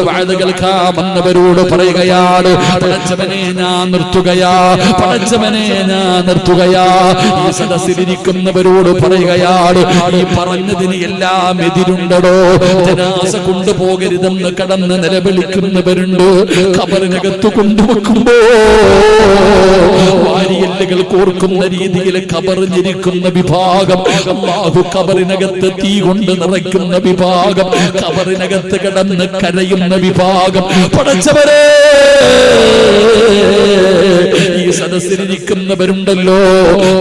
വാഴ കേൾക്കാമെന്നവരോട് പറയുകയാണ്, പടച്ചവനെ ഞാൻ നിർത്തുകയാ, പടച്ചവനെ ഞാൻ നിർത്തുകയാ. ഈ സദസ്സിലിരിക്കുന്നവരോട് പറയുകയാണ്, ഈ പറഞ്ഞതിന് എല്ലാം എതിരുണ്ടടോ. ജനാസ കൊണ്ടുപോകരുതെന്ന് കടന്ന് നിലവിളിക്കുന്നവരുണ്ട്. ഖബറിനകത്ത് കൊണ്ടുവെക്കുമ്പോ വാരിയെല്ലുകൾ കോർക്കുന്ന രീതിയിൽ ഖബറിഞ്ഞിരിക്കുന്ന വിഭാഗം, അല്ലാഹു ഖബറിനകത്ത് തീ കൊണ്ട് നിറയ്ക്കുന്ന വിഭാഗം, ഖബറിനകത്ത് കിടന്ന് കരയുന്ന വിഭാഗം. പടച്ചവരെ, ഈ സദസ്സിലിരിക്കുന്നവരുണ്ടല്ലോ,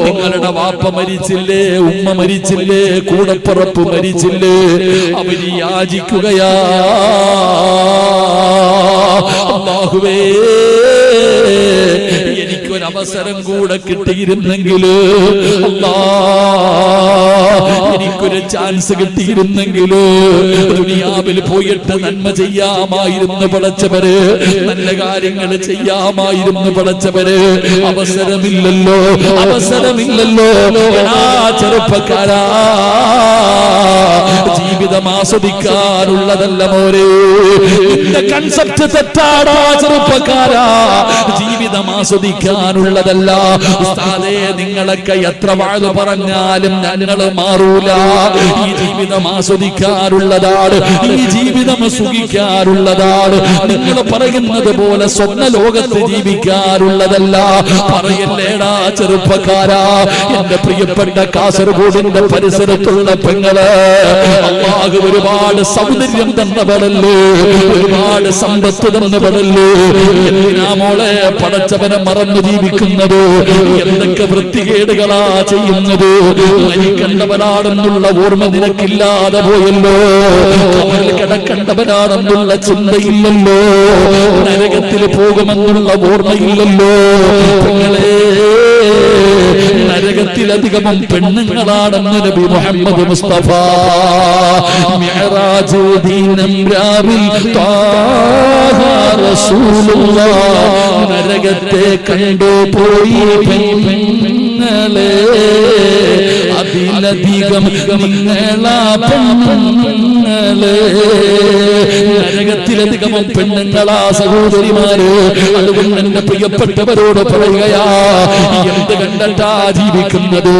നിങ്ങളുടെ വാപ്പ മരിച്ചില്ലേ, ഉമ്മ മരിച്ചില്ലേ, കൂടപ്പുറപ്പ് മരിച്ചില്ലേ, അവര് യാചിക്കുകയാ, അല്ലാഹുവേ എനിക്കൊരവസരം കൂടെ കിട്ടിയിരുന്നെങ്കിൽ, എനിക്കൊരു ചാൻസ് കിട്ടിയിരുന്നെങ്കിൽ ദുനിയാവിൽ പോയിട്ട് നന്മ ചെയ്യാമായിരുന്നു പടച്ചവര്, നല്ല കാര്യങ്ങൾ ചെയ്യാമായിരുന്നു പടച്ചവര്. അവസരമില്ലല്ലോ, അവസരമില്ലല്ലോ. ചെറുപ്പക്കാരാ, ജീവിതം ആസ്വദിക്കാനുള്ളതല്ല മോരെ. കൺസെപ്റ്റ് തെറ്റാടാ ചെറുപ്പക്കാരാ, ജീവിതം ആസ്വദിക്കാനുള്ളതല്ല. ഉസ്താദേ, നിങ്ങളൊക്കെ എത്ര വാഴ പറഞ്ഞാലും ഞങ്ങൾ മാറൂല. ഈ ജീവിതം ആസ്വദിക്കാനുള്ളതാണ്, ഈ ജീവിതം സുഖിക്കാനുള്ളതാണ്. നിങ്ങൾ പറയുന്നത് പോലെ സ്വപ്ന ലോകത്ത് ജീവിക്കാനുള്ളതല്ല. പറയല്ലേടാ ചെറുപ്പക്കാരാ. എന്റെ പ്രിയപ്പെട്ട കാസർഗോഡിന്റെ പരിസരത്തുള്ള പെങ്ങള്, അല്ലാഹു ഒരുപാട് സൗന്ദര്യം തന്നവളല്ലേ, ഒരുപാട് സമ്പത്ത് തന്നവളല്ലേ. എന്തിനാ മോളെ പടച്ചവനെ മറന്നു ജീവിക്കുന്നത്? എന്തൊക്കെ വൃത്തികേടുകളാ ചെയ്യുന്നത്? മരിക്കേണ്ടവനാണെന്നുള്ള ഓർമ്മ നിനക്കില്ലാതെ പോയല്ലോ, കബറിൽ കിടക്കേണ്ടവനാണെന്നുള്ള ചിന്തയില്ലല്ലോ, നരകത്തിൽ പോകുമെന്നുള്ള ഓർമ്മയില്ലല്ലോ. പെങ്ങളെ, നരകത്തിലധികവും പെണ്ണുങ്ങളാണെന്ന് നബി മുഹമ്മദ് മുസ്തഫ. മിഅ്റാജ് ദിനം രാവിൽ ത്വാഹ റസൂലുള്ളാഹ് നരകത്തെ കണ്ടുപോയി പെണ്ണുങ്ങളെ, അതിലധികം നിങ്ങളാ പെണ്ണുങ്ങളെ. നരകത്തിലധികവും പെണ്ണുങ്ങളാ സഹോദരിമാര്. അതുകൊണ്ട് എന്റെ പ്രിയപ്പെട്ടവരോട് പറയുകയാ, എന്ത് കണ്ടിട്ടാ ജീവിക്കുന്നത്?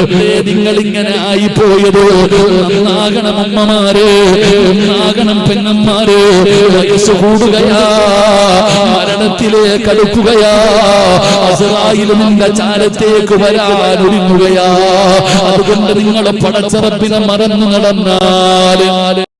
എന്തേ നിങ്ങൾ ഇങ്ങനെ ആയിപ്പോയത്? നന്നാകണം അമ്മമാരെ, നന്നാകണം പെണ്ണന്മാരെ. വയസ്സ് കൂടുകയാ, മരണത്തിലേക്ക് അടുക്കുകയാ, അസ്റായീൽ നിന്റെ ചാരത്തേക്ക് വരാൻ ഒരുങ്ങുകയാ. അതുകൊണ്ട് നിങ്ങൾ പടച്ചറപ്പിനെ മറന്നു നടന്നാൽ